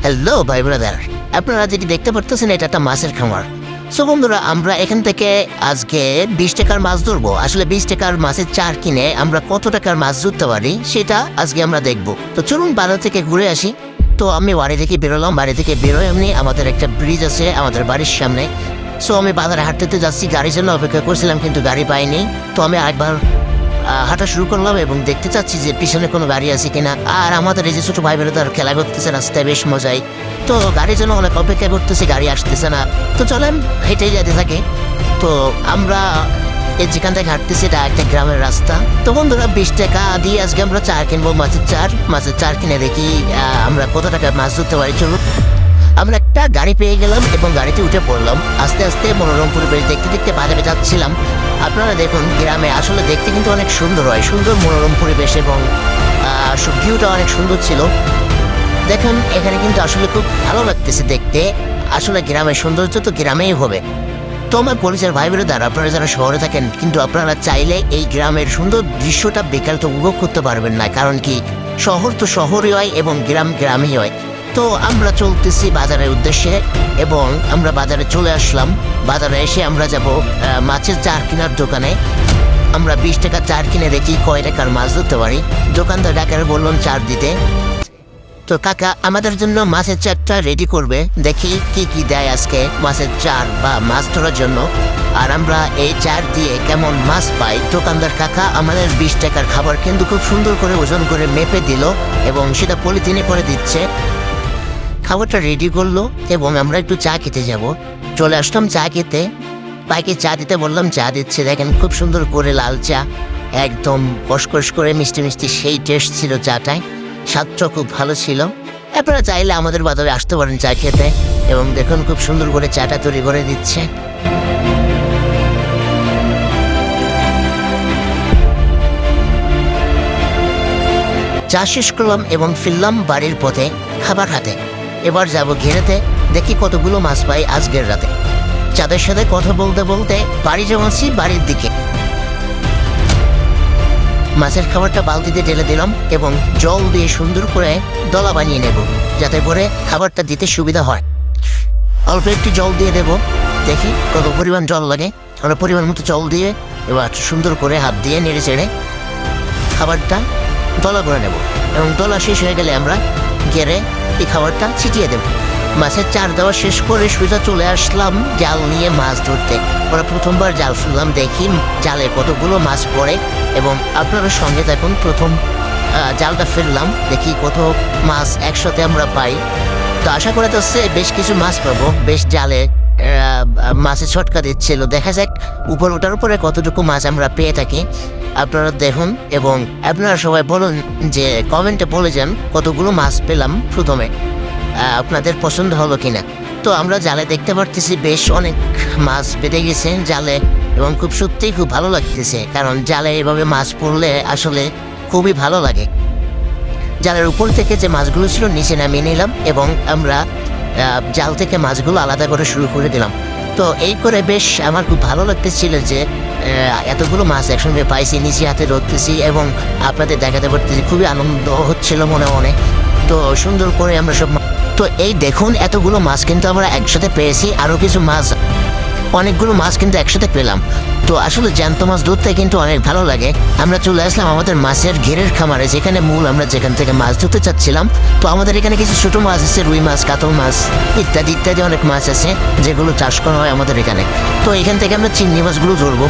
Hello ভাই brother, আপনারা যেটি দেখতে পারতেছেন এটা একটা মাছের খামার। সো বন্ধুরা, আমরা এখান থেকে আজকে 20 টাকার মাছ ধরবো। আসলে 20 টাকার মাছের চার কিনে আমরা কত টাকার মাছ ধরতে পারি সেটা আজকে আমরা দেখব। তো চলুন বাজার থেকে ঘুরে আসি। তো আমি বাড়ি থেকে বেরোলাম, বাড়ি থেকে বেরোয় এমনি আমাদের একটা ব্রিজ আছে আমাদের বাড়ির সামনে। সো আমি বাজারে হাঁটতে যাচ্ছি, গাড়ির জন্য অপেক্ষা করছিলাম কিন্তু গাড়ি পাইনি। তো আমি একবার হাঁটা শুরু করলাম এবং দেখতে চাচ্ছি যে পিছনে কোনো গাড়ি আছে কিনা। আর আমাদের এই যে ছোটো ভাই বোনেরা তার খেলা করতেছে রাস্তায়, বেশ মজাই। তো গাড়ির জন্য অনেক অপেক্ষা করতেছে, গাড়ি আসতেছে না। তো চলেন হেঁটেই যেতে থাকি। তো আমরা এই যেখান থেকে হাঁটতেছি এটা একটা গ্রামের রাস্তা। তো বন্ধুরা, 20 টাকা দিয়ে আজকে আমরা চার কিনবো, মাছের চার কিনে দেখি আমরা কত টাকা মাছ ধরতে পারি। চলুন, আমরা একটা গাড়ি পেয়ে গেলাম এবং গাড়িতে উঠে পড়লাম। আস্তে আস্তে মনোরম পরিবেশ দেখতে দেখতে বাজারে যাচ্ছিলাম। আপনারা দেখুন, গ্রামে আসলে দেখতে কিন্তু অনেক সুন্দর হয়, সুন্দর মনোরম পরিবেশ এবং ভিউটা অনেক সুন্দর ছিল। দেখুন এখানে কিন্তু আসলে খুব ভালো লাগতেছে দেখতে। আসলে গ্রামের সৌন্দর্য তো গ্রামেই হবে। তো আমার পরিচয় ভাই বোনেরা, আপনারা যারা শহরে থাকেন কিন্তু আপনারা চাইলে এই গ্রামের সুন্দর দৃশ্যটা বেকার তো উপভোগ করতে পারবেন না। কারণ কি, শহর তো শহরই হয় এবং গ্রাম গ্রামই হয়। তো আমরা চলতেছি বাজারের উদ্দেশ্যে এবং আমরা বাজারে চলে আসলাম। বাজারে এসে আমরা যাব মাছের চার কেনার দোকানে। আমরা 20 টাকা চার কিনে দেখি কয় টাকার মাছ ধরতে পারি। দোকানদার ডাকারে বললাম চার দিতে। তো কাকা আমাদের জন্য মাছের চারটা রেডি করবে, দেখি কি কি দেয় আজকে মাছের চার বা মাছ ধরার জন্য। আর আমরা এই চার দিয়ে কেমন মাছ পাই। দোকানদার কাকা আমাদের 20 টাকার খাবার কিন্তু খুব সুন্দর করে ওজন করে মেপে দিল এবং সেটা পলিথিনে করে দিচ্ছে। খাবারটা রেডি করলো এবং আমরা একটু চা খেতে যাব। চলে আসলাম চা খেতে। বাইকে চা দিতে বললাম, চা দিচ্ছে। দেখেন খুব সুন্দর করে লাল চা, একদম কসকস করে মিষ্টি মিষ্টি, সেই টেস্ট ছিল চাটায়। স্বাদটা খুব ভালো ছিল। আপনারা চাইলে আমাদের বাজারে আসতে পারেন চা খেতে। এবং দেখুন খুব সুন্দর করে চাটা তৈরি করে দিচ্ছে। চা শেষ করলাম এবং ফিরলাম বাড়ির পথে খাবার হাতে। এবার যাব ঘেরেতে, দেখি কতগুলো মাছ পাই আজকের রাতে। চাঁদের সাথে কথা বলতে বলতে বাড়ি যাচ্ছি বাড়ির দিকে। মাছের খাবারটা বালতিতে ঢেলে দিলাম এবং জল দিয়ে সুন্দর করে দলা বানিয়ে নেব, যাতে করে খাবারটা দিতে সুবিধা হয়। অল্প একটু জল দিয়ে দেব, দেখি কত পরিমাণ জল লাগে। আমরা পরিমাণ মতো জল দিয়ে এবার সুন্দর করে হাত দিয়ে নেড়ে চেড়ে খাবারটা দলা করে নেব এবং দলা শেষ হয়ে গেলে আমরা গেড়ে এই খাবারটা ছিটিয়ে দেব। মাছের চার দেওয়া শেষ করে সোজা চলে আসলাম জাল নিয়ে মাছ ধরতে। ওরা প্রথমবার জাল ফেললাম, দেখি জালে কতগুলো মাছ পড়ে এবং আপনারা সঙ্গে দেখুন। প্রথম জালটা ফেললাম, দেখি কত মাছ একসাথে আমরা পাই। তো আশা করে যাচ্ছে বেশ কিছু মাছ পাবো। বেশ জালে মাছের ছটকা দিচ্ছিল, দেখা যাক উপর ওটার উপরে কতটুকু মাছ আমরা পেয়ে থাকি। আপনারা দেখুন এবং আপনারা সবাই বলুন যে কমেন্টে বলে যান কতগুলো মাছ পেলাম প্রথমে, আপনাদের পছন্দ হলো কিনা। তো আমরা জালে দেখতে পারতেছি বেশ অনেক মাছ বেঁধে গেছে জালে এবং খুব সত্যিই খুব ভালো লাগতেছে। কারণ জালে এভাবে মাছ পড়লে আসলে খুবই ভালো লাগে। জালের উপর থেকে যে মাছগুলো ছিল নিচে নামিয়ে নিলাম এবং আমরা জাল থেকে মাছগুলো আলাদা করে শুরু করে দিলাম। তো এই করে বেশ আমার খুব ভালো লাগতেছিল যে এতগুলো মাছ একসঙ্গে পাইছি, নিচে হাতে ধরতেছি এবং আপনাদের দেখাতে পারতেছি। খুবই আনন্দ হচ্ছিল মনে মনে। তো সুন্দর করে আমরা সব, তো এই দেখুন এতগুলো মাছ কিন্তু আমরা একসাথে পেয়েছি। আরও কিছু মাছ, অনেকগুলো মাছ কিন্তু একসাথে পেলাম। তো আসলে জ্যান্ত মাছ ধরতে কিন্তু অনেক ভালো লাগে। আমরা চলে আসলাম আমাদের মাছের ঘেরের খামারে, যেখানে মূল আমরা যেখান থেকে মাছ ধরতে চাচ্ছিলাম। তো আমাদের এখানে কিছু ছোটো মাছ আছে, রুই মাছ, কাতল মাছ ইত্যাদি ইত্যাদি অনেক মাছ আছে যেগুলো চাষ করা হয় আমাদের এখানে। তো এখান থেকে আমরা চিংড়ি মাছগুলো ধরবো।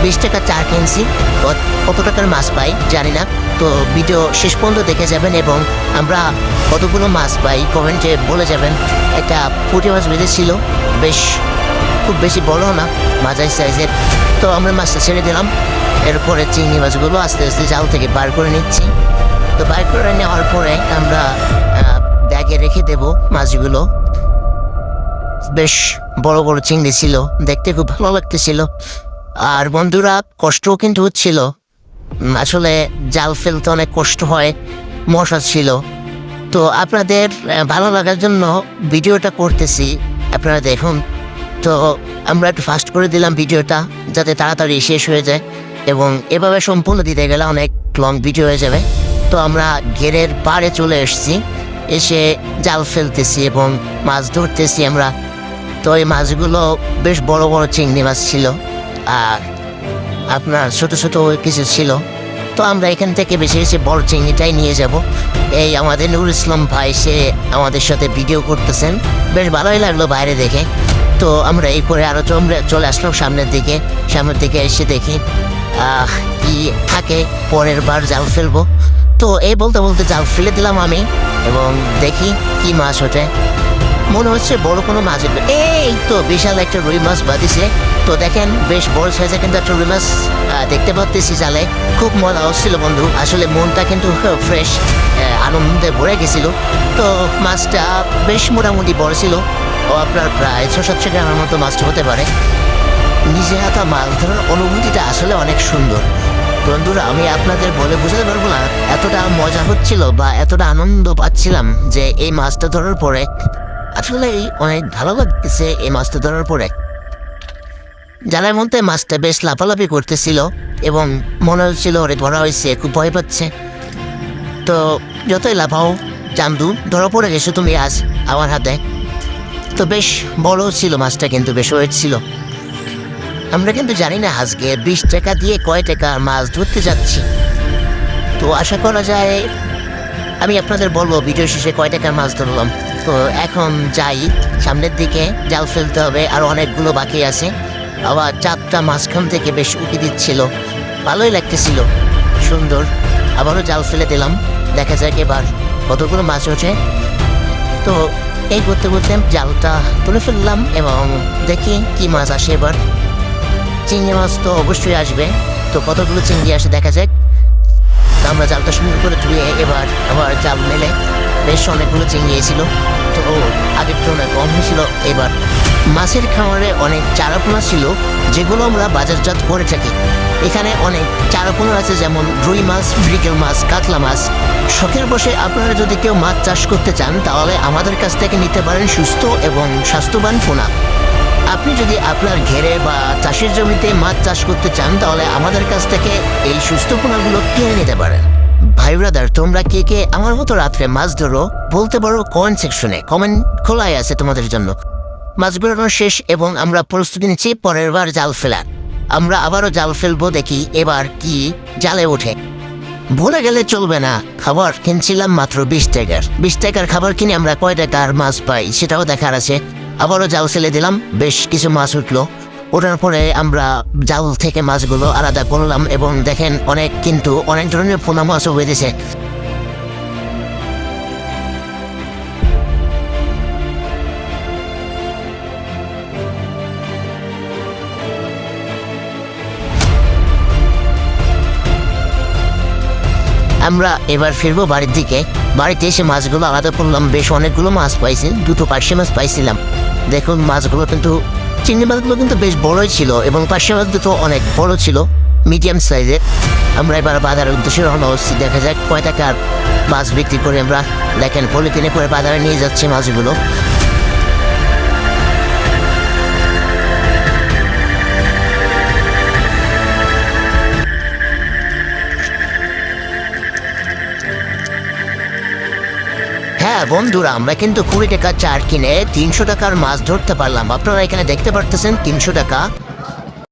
20 টাকা চার কিনছি, কত টাকার মাছ পাই জানি না। তো ভিডিও শেষ পর্যন্ত দেখে যাবেন এবং আমরা কতগুলো মাছ পাই কমেন্টে বলে যাবেন। একটা পুঁটি মাছ বেঁধেছিল, বেশ খুব বেশি বড় না, মাঝারি সাইজের। তো আমরা মাছটা ছেড়ে দিলাম। এরপরে চিংড়ি মাছগুলো আস্তে আস্তে জাল থেকে বার করে নিচ্ছি। তো বার করে নেওয়ার পরে আমরা ব্যাগে রেখে দেব মাছগুলো। বেশ বড় বড় চিংড়ি ছিল, দেখতে খুব ভালো লাগতেছিল। আর বন্ধুরা, কষ্টও কিন্তু হচ্ছিল। আসলে জাল ফেলতে অনেক কষ্ট হয়, মশা ছিল। তো আপনাদের ভালো লাগার জন্য ভিডিওটা করতেছি, আপনারা দেখুন। তো আমরা একটু ফাস্ট করে দিলাম ভিডিওটা যাতে তাড়াতাড়ি শেষ হয়ে যায় এবং এভাবে সম্পূর্ণ দিতে গেলে অনেক লং ভিডিও হয়ে যাবে। তো আমরা ঘেরের পাড়ে চলে এসেছি এসে জাল ফেলতেছি এবং মাছ ধরতেছি আমরা। তো এই মাছগুলো বেশ বড় বড় চিংড়ি মাছ ছিল, আর আপনার ছোট ছোট কিছু ছিল। তো আমরা এখান থেকে বেশি বেশি বড় চিংড়িটাই নিয়ে যাব। এই আমাদের নুরুল ইসলাম ভাই সে আমাদের সাথে ভিডিও করতেছেন, বেশ ভালোই লাগলো বাইরে দেখে। তো আমরা এই করে আরও চলে আসলাম সামনের দিকে এসে দেখি কি থাকে, পরের বার জাল ফেলবো। তো এই বলতে বলতে জাল ফেলে দিলাম আমি, এবং দেখি কি মাছ ওঠে। মনে হচ্ছে বড় কোনো মাছ উঠবে। এই তো বিশাল একটা রুই মাছ বাঁধিছে। তো দেখেন বেশ বড় সাইজের কিন্তু একটা রুই মাছ দেখতে পাচ্ছি জালে। খুব মজা হচ্ছিল বন্ধু, আসলে মনটা কিন্তু ফ্রেশ আনন্দে ভরে গেছিল। তো মাছটা বেশ মোটামুটি বড় ছিল, ও আপনার প্রায় 600-700 গ্রামের মতো মাছটা হতে পারে। নিজে হাতে মাছ ধরার অনুভূতিটা আসলে অনেক সুন্দর বন্ধুরা। আমি আপনাদের বলে বোঝাতে পারবো না, এতটা মজা হচ্ছিল বা এতটা আনন্দ পাচ্ছিলাম যে এই মাছটা ধরার পরে আসলে অনেক ভালো লাগতেছে। এই মাছটা ধরার পরে জালের মধ্যে মাছটা বেশ লাফালাফি করতেছিল এবং মনে হচ্ছিল ওরে ধরা হয়েছে, খুব ভয় পাচ্ছে। তো যতই লাফাও চান্দু, ধরা পড়ে গেছো তুমি আজ আমার হাতে। তো বেশ বড় ছিল মাছটা, কিন্তু বেশ ওয়েট ছিল। আমরা কিন্তু জানি না আজকে 20 টাকা দিয়ে কয় টাকা মাছ ধরতে যাচ্ছি। তো আশা করা যায় আমি আপনাদের বলবো ভিডিও শেষে কয় টাকার মাছ ধরলাম। তো এখন যাই সামনের দিকে, জাল ফেলতে হবে, আর অনেকগুলো বাকি আছে। আবার চারটা মাঝখান থেকে বেশ উঁকি দিচ্ছিল, ভালোই লাগতেছিল, সুন্দর। আবারও জাল ফেলে দিলাম, দেখা যাক এবার কতগুলো মাছ ওঠে। তো এই করতে করতে জালটা তুলে ফেললাম এবং দেখি কি মাছ আসে এবার। চিংড়ি মাছ তো অবশ্যই আসবে, তো কতগুলো চিংড়ি আসে দেখা যাক। তো আমরা জালটা সুন্দর করে ধুয়ে এবার আবার জাল মেলে বেশ অনেকগুলো চিংড়ি এসেছিল। তো আগের তুলনায় কম হয়েছিল। এবার মাছের খামারে অনেক চারাপোনা ছিল, যেগুলো আমরা বাজারজাত করে থাকি। এখানে অনেক চারাপোনা আছে, যেমন রুই মাছ, মৃগেল মাছ, কাতলা মাছ। শখের বসে আপনারা যদি কেউ মাছ চাষ করতে চান তাহলে আমাদের কাছ থেকে নিতে পারেন সুস্থ এবং স্বাস্থ্যবান পোনা। আপনি যদি আপনার ঘেরে বা চাষের জমিতে মাছ চাষ করতে চান তাহলে আমাদের কাছ থেকে এই সুস্থ পোনাগুলো কিনে নিতে পারেন। ভাই ব্রাদার, তোমরা কে কে আমার মতো রাত্রে মাছ ধরো বলতে পারো কমেন্ট সেকশনে, কমেন্ট খোলাই আছে তোমাদের জন্য। মাছ বেরোনো শেষ এবং আমরা প্রস্তুতি নিচ্ছি পরের বার জাল ফেলার। আমরা আবারও জাল ফেলবো, দেখি এবার কি জালে ওঠে। ভুলে গেলে চলবে না, খাবার কিনছিলাম মাত্র 20 টাকার। 20 টাকার খাবার কিনে আমরা কয় টাকার মাছ পাই সেটাও দেখার আছে। আবারও জাল ফেলে দিলাম, বেশ কিছু মাছ উঠলো। ওঠার পরে আমরা জাল থেকে মাছগুলো আলাদা করলাম এবং দেখেন অনেক ধরনের পোনা মাছও বেঁধেছে। আমরা এবার ফিরবো বাড়ির দিকে। বাড়িতে এসে মাছগুলো আলাদা করলাম, বেশ অনেকগুলো মাছ পাইছি, 2টো পার্শে মাছ পাইছিলাম। দেখুন মাছগুলো কিন্তু, চিংড়ি মাছগুলো কিন্তু বেশ বড়ই ছিল এবং পার্শে মাছ দুটো অনেক বড় ছিল, মিডিয়াম সাইজের। আমরা এবার বাজারের উদ্দেশ্যে রওনা হচ্ছি, দেখা যাক কয় টাকার মাছ বিক্রি করে আমরা। দেখেন পলিথিনে করে বাজারে নিয়ে যাচ্ছি মাছগুলো। হ্যাঁ বন্ধুরা, আমরা কিন্তু 20 টাকা চার কিনে 300 টাকার মাছ ধরতে পারলাম। আপনারা এখানে দেখতে পারতেছেন 300 টাকা